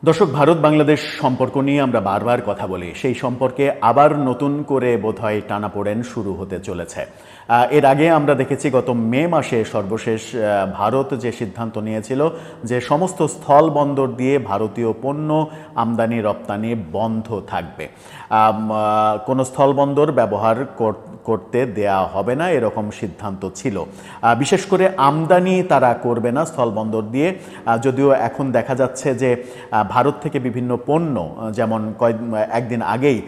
দর্শক, ভারত বাংলাদেশ সম্পর্ক নিয়ে আমরা বারবার কথা বলি। সেই সম্পর্কে আবার নতুন করে বোধহয় টানাপোড়েন শুরু হতে চলেছে। এর আগে আমরা দেখেছি গত মে মাসে সর্বশেষ ভারত যে সিদ্ধান্ত নিয়েছিল যে সমস্ত স্থল বন্দর দিয়ে ভারতীয় পণ্য আমদানি রপ্তানি বন্ধ থাকবে, কোনো স্থল বন্দর ব্যবহার করতে দেয়া হবে না, এরকম সিদ্ধান্ত ছিল। বিশেষ করে আমদানি তারা করবে না স্থলবন্দর দিয়ে। যদিও এখন দেখা যাচ্ছে যে ভারত থেকে বিভিন্ন পণ্য, যেমন একদিন আগেই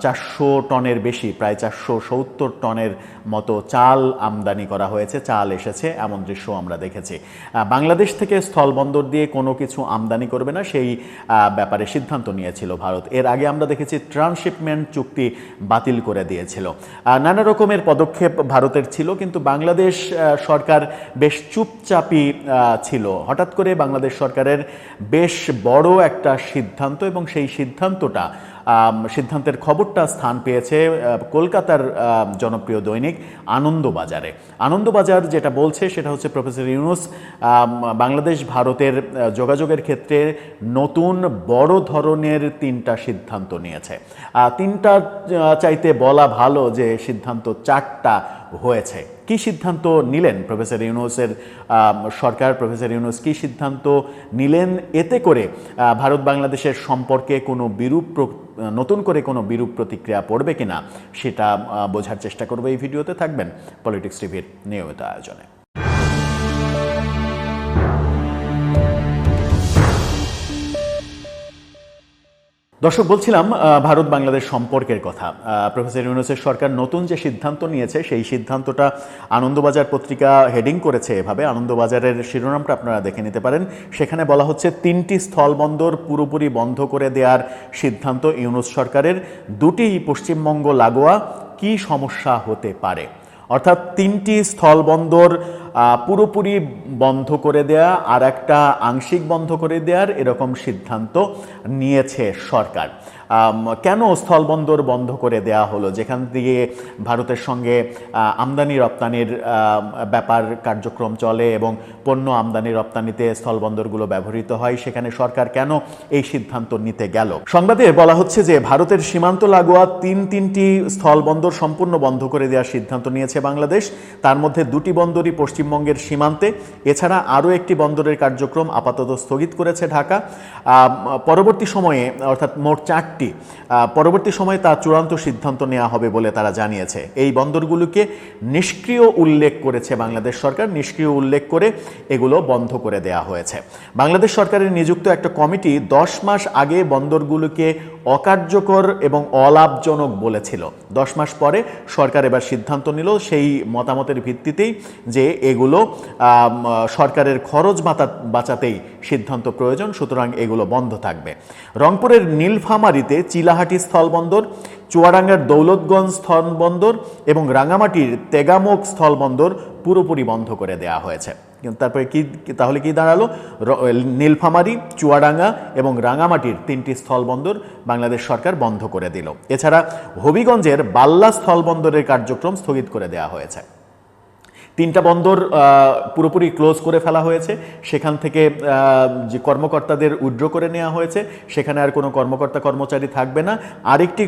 400 টনের বেশি, প্রায় 470 টনের মতো চাল আমদানি করা হয়েছে, চাল এসেছে, এমন দৃশ্য আমরা দেখেছি। বাংলাদেশ থেকে স্থলবন্দর দিয়ে কোনো কিছু আমদানি করবে না, সেই ব্যাপারে সিদ্ধান্ত নিয়েছিল ভারত। এর আগে আমরা দেখেছি ট্রান্সশিপমেন্ট চুক্তি বাতিল করে দিয়েছিল। নানা রকমের পদক্ষেপ ভারতের ছিল, কিন্তু বাংলাদেশ সরকার বেশ চুপচাপই ছিল। হঠাৎ করে বাংলাদেশ সরকারের বেশ বড় একটা সিদ্ধান্ত, এবং সেই সিদ্ধান্তের খবরটা স্থান পেয়েছে কলকাতার জনপ্রিয় দৈনিক আনন্দবাজারে। আনন্দবাজার যেটা বলছে সেটা হচ্ছে, প্রফেসর ইউনূস বাংলাদেশ ভারতের যোগাযোগের ক্ষেত্রে নতুন বড় ধরনের 3টা সিদ্ধান্ত নিয়েছে। 3টা চাইতে বলা ভালো যে সিদ্ধান্ত 4টা হয়েছে। কি সিদ্ধান্ত নিলেন প্রফেসর ইউনূসের সরকার, প্রফেসর ইউনূস কি সিদ্ধান্ত নিলেন, এতে করে ভারত বাংলাদেশের সম্পর্কে কোনো নতুন করে কোনো বিরূপ প্রতিক্রিয়া পড়বে কিনা, সেটা বোঝার চেষ্টা করবো এই ভিডিওতে। থাকবেন পলিটিক্স টিভির নিয়মিত আয়োজনে। দর্শক, বলছিলাম ভারত বাংলাদেশ সম্পর্কের কথা। প্রফেসর ইউনূসের সরকার নতুন যে সিদ্ধান্ত নিয়েছে, সেই সিদ্ধান্তটা আনন্দবাজার পত্রিকা হেডিং করেছে এভাবে। আনন্দবাজারের শিরোনামটা আপনারা দেখে নিতে পারেন। সেখানে বলা হচ্ছে, 3টি স্থলবন্দর পুরোপুরি বন্ধ করে দেওয়ার সিদ্ধান্ত ইউনূস সরকারের, 2টি পশ্চিমবঙ্গ লাগোয়া, কি সমস্যা হতে পারে। অর্থাৎ 3টি স্থলবন্দর পুরোপুরি বন্ধ করে দেয়া আর একটা আংশিক বন্ধ করে দেওয়ার এরকম সিদ্ধান্ত নিয়েছে সরকার। কেন স্থলবন্দর বন্ধ করে দেয়া হলো, যেখান দিয়ে ভারতের সঙ্গে আমদানি রপ্তানির ব্যাপার কার্যক্রম চলে এবং পণ্য আমদানি রপ্তানিতে স্থলবন্দরগুলো ব্যবহৃত হয়, সেখানে সরকার কেন এই সিদ্ধান্ত নিতে গেল। সংবাদে বলা হচ্ছে যে ভারতের সীমান্ত লাগোয়া 3টি স্থলবন্দর সম্পূর্ণ বন্ধ করে দেওয়ার সিদ্ধান্ত নিয়েছে বাংলাদেশ। তার মধ্যে 2টি বন্দরই পশ্চিমবঙ্গের সীমান্তে। এছাড়া আরও একটি বন্দরের কার্যক্রম আপাতত স্থগিত করেছে ঢাকা। পরবর্তী সময়ে, অর্থাৎ মোট 4টি, পরবর্তী সময়ে তা চূড়ান্ত সিদ্ধান্ত নেওয়া হবে বলে তারা জানিয়েছে। এই বন্দরগুলোকে নিষ্ক্রিয় উল্লেখ করেছে বাংলাদেশ সরকার। নিষ্ক্রিয় উল্লেখ করে এগুলো বন্ধ করে দেওয়া হয়েছে। বাংলাদেশ সরকারের নিযুক্ত একটা কমিটি 10 মাস আগে বন্দরগুলোকে অকার্যকর এবং অলাভজনক বলেছিল। 10 মাস পরে সরকার এবার সিদ্ধান্ত নিল সেই মতামতের ভিত্তিতেই যে এগুলো সরকারের খরচ বাঁচাতেই সিদ্ধান্ত প্রয়োজন, সুতরাং এগুলো বন্ধ থাকবে। রংপুরের নীলফামারীতে চিলাহাটি স্থলবন্দর, চুয়াডাঙ্গার দৌলতগঞ্জ স্থলবন্দর এবং রাঙামাটির তেগামোক স্থলবন্দর পুরোপুরি বন্ধ করে দেওয়া হয়েছে। তারপরে তাহলে কি দাঁড়ালো, নীলফামারী, চুয়াডাঙ্গা এবং রাঙামাটির 3টি স্থলবন্দর বাংলাদেশ সরকার বন্ধ করে দিল। এছাড়া হবিগঞ্জের বাল্লা স্থলবন্দরের কার্যক্রম স্থগিত করে দেওয়া হয়েছে। 3টা বন্দর পুরোপুরি ক্লোজ করে ফেলা হয়েছে। সেখান থেকে যে কর্মকর্তাদের উইথড্র করে নেওয়া হয়েছে, সেখানে আর কোনো কর্মচারী থাকবে না। আরেকটি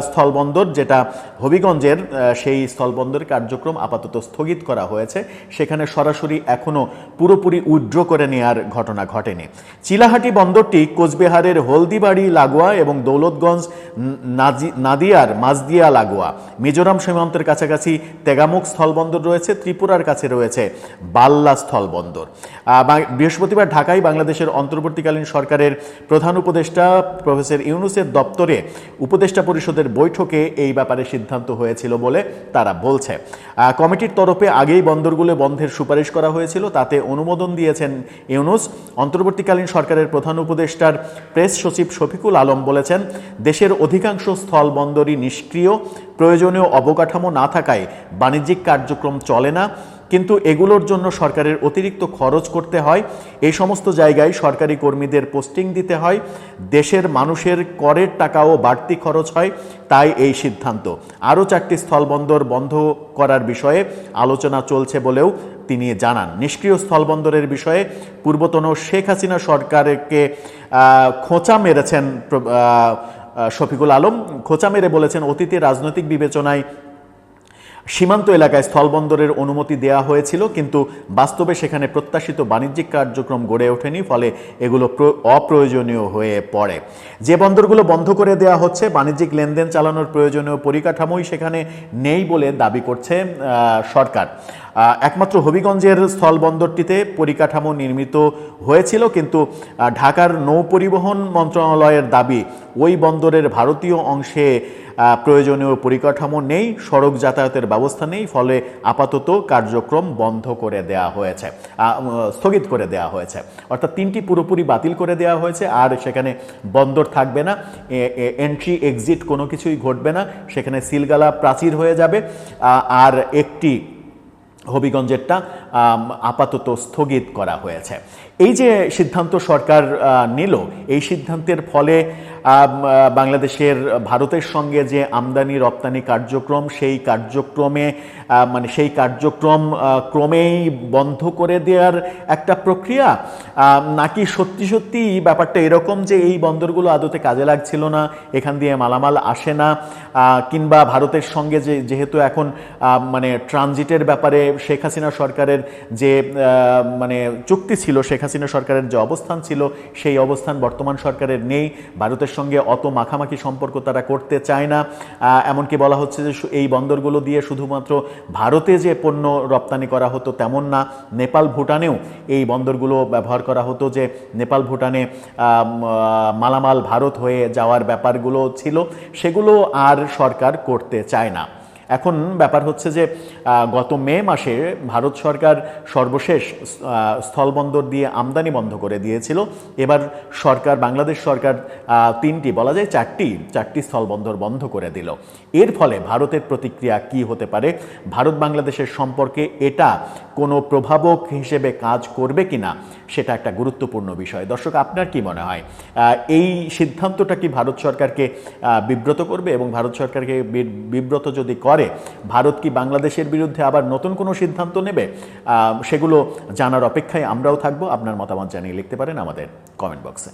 স্থলবন্দর যেটা হবিগঞ্জের, সেই স্থলবন্দরের কার্যক্রম আপাতত স্থগিত করা হয়েছে। সেখানে সরাসরি এখনও পুরোপুরি উইথড্র করে নেওয়ার ঘটনা ঘটেনি। চিলাহাটি বন্দরটি কোচবিহারের হলদিবাড়ি লাগোয়া এবং দৌলতগঞ্জ নাদিয়ার মাঝদিয়া লাগোয়া। মিজোরাম সীমান্তের কাছাকাছি তেগামুখ স্থলবন্দর রয়েছে। ত্রিপুরার কাছে রয়েছে বাল্লা স্থলবন্দর। বৃহস্পতিবার ঢাকায় বাংলাদেশের অন্তর্বর্তীকালীন সরকারের প্রধান উপদেষ্টা প্রফেসর ইউনূসের দপ্তরে উপদেষ্টা পরিষদের বৈঠকে এই ব্যাপারে সিদ্ধান্ত হয়েছিল বলে তারা বলছে। কমিটির তরফে আগেই বন্দরগুলো বন্ধের সুপারিশ করা হয়েছিল, তাতে অনুমোদন দিয়েছেন ইউনূস। অন্তর্বর্তীকালীন সরকারের প্রধান উপদেষ্টার প্রেস সচিব শফিকুল আলম বলেছেন, দেশের অধিকাংশ স্থলবন্দরই নিষ্ক্রিয়, প্রয়োজনীয় অবকাঠামো না থাকায় বাণিজ্যিক কার্যক্রম চলে না। কিন্তু এগুলোর জন্য সরকারের অতিরিক্ত খরচ করতে হয়। এই সমস্ত জায়গায় সরকারি কর্মীদের পোস্টিং দিতে হয়, দেশের মানুষের করের টাকাও বাড়তি খরচ হয়। তাই এই সিদ্ধান্ত। আরও 4টি স্থলবন্দর বন্ধ করার বিষয়ে আলোচনা চলছে বলেও তিনি জানান। নিষ্ক্রিয় স্থলবন্দরের বিষয়ে পূর্বতন শেখ হাসিনা সরকারকে খোঁচা মেরেছেন শফিকুল আলম। খোঁচা মেরে বলেছেন, অতীতে রাজনৈতিক বিবেচনায় সীমান্ত এলাকায় স্থলবন্দরের অনুমতি দেওয়া হয়েছিল, কিন্তু বাস্তবে সেখানে প্রত্যাশিত বাণিজ্যিক কার্যক্রম গড়ে ওঠেনি, ফলে এগুলো অপ্রয়োজনীয় হয়ে পড়ে। যে বন্দরগুলো বন্ধ করে দেওয়া হচ্ছে, বাণিজ্যিক লেনদেন চালানোর প্রয়োজনীয় পরিকাঠামোই সেখানে নেই বলে দাবি করছে সরকার। একমাত্র হবিগঞ্জের স্থলবন্দরটিতে পরিকাঠামো নির্মিত হয়েছিল, কিন্তু ঢাকার নৌপরিবহন মন্ত্রণালয়ের দাবি ওই বন্দরের ভারতীয় অংশে প্রয়োজনীয় পরিকাঠামো নেই, সড়ক যাতায়াতের ব্যবস্থা নেই, ফলে আপাতত কার্যক্রম বন্ধ করে দেওয়া হয়েছে, স্থগিত করে দেওয়া হয়েছে। অর্থাৎ 3টি পুরোপুরি বাতিল করে দেওয়া হয়েছে, আর সেখানে বন্দর থাকবে না, এন্ট্রি এক্সিট কোনো কিছুই ঘটবে না, সেখানে সিলগালা প্রাচীর হয়ে যাবে। আর একটি হবিগঞ্জেরটা আপাতত স্থগিত করা হয়েছে। এই যে সিদ্ধান্ত সরকার নিল, এই সিদ্ধান্তের ফলে বাংলাদেশের ভারতের সঙ্গে যে আমদানি রপ্তানি কার্যক্রম, সেই কার্যক্রম ক্রমেই বন্ধ করে দেওয়ার একটা প্রক্রিয়া, নাকি সত্যি সত্যি ব্যাপারটা এরকম যে এই বন্দরগুলো আদতে কাজে লাগছিল না, এখান দিয়ে মালামাল আসে না, কিংবা ভারতের সঙ্গে যেহেতু এখন ট্রানজিটের ব্যাপারে শেখ হাসিনা সরকারের যে চুক্তি ছিল, শেখ হাসিনা সরকারের যে অবস্থান ছিল, সেই অবস্থান বর্তমান সরকারের নেই, ভারতের সঙ্গে অত মাখামাখি সম্পর্ক তারা করতে চায় না। এমনকি বলা হচ্ছে যে এই বন্দরগুলো দিয়ে শুধুমাত্র ভারতে যে পণ্য রপ্তানি করা হতো তেমন না, নেপাল ভুটানেও এই বন্দরগুলো ব্যবহার করা হতো, যে নেপাল ভুটানে মালামাল ভারত হয়ে যাওয়ার ব্যাপারগুলো ছিল, সেগুলো আর সরকার করতে চায় না। এখন ব্যাপার হচ্ছে যে গত মে মাসে ভারত সরকার সর্বশেষ স্থলবন্দর দিয়ে আমদানি বন্ধ করে দিয়েছিল। এবার বাংলাদেশ সরকার 3টি, বলা যায় 4টি স্থলবন্দর বন্ধ করে দিল। এর ফলে ভারতের প্রতিক্রিয়া কি হতে পারে, ভারত বাংলাদেশের সম্পর্কে এটা কোনো প্রভাবক হিসেবে কাজ করবে কিনা, সেটা একটা গুরুত্বপূর্ণ বিষয়। দর্শক, আপনার কি মনে হয়, এই সিদ্ধান্তটা কি ভারত সরকারকে বিব্রত করবে? এবং ভারত সরকারকে বিব্রত যদি করে, ভারত কি বাংলাদেশের বিরুদ্ধে আবার নতুন কোনো সিদ্ধান্ত নেবে? সেগুলো জানার অপেক্ষায় আমরাও থাকবো। আপনার মতামত জানিয়ে লিখতে পারেন আমাদের কমেন্ট বক্সে।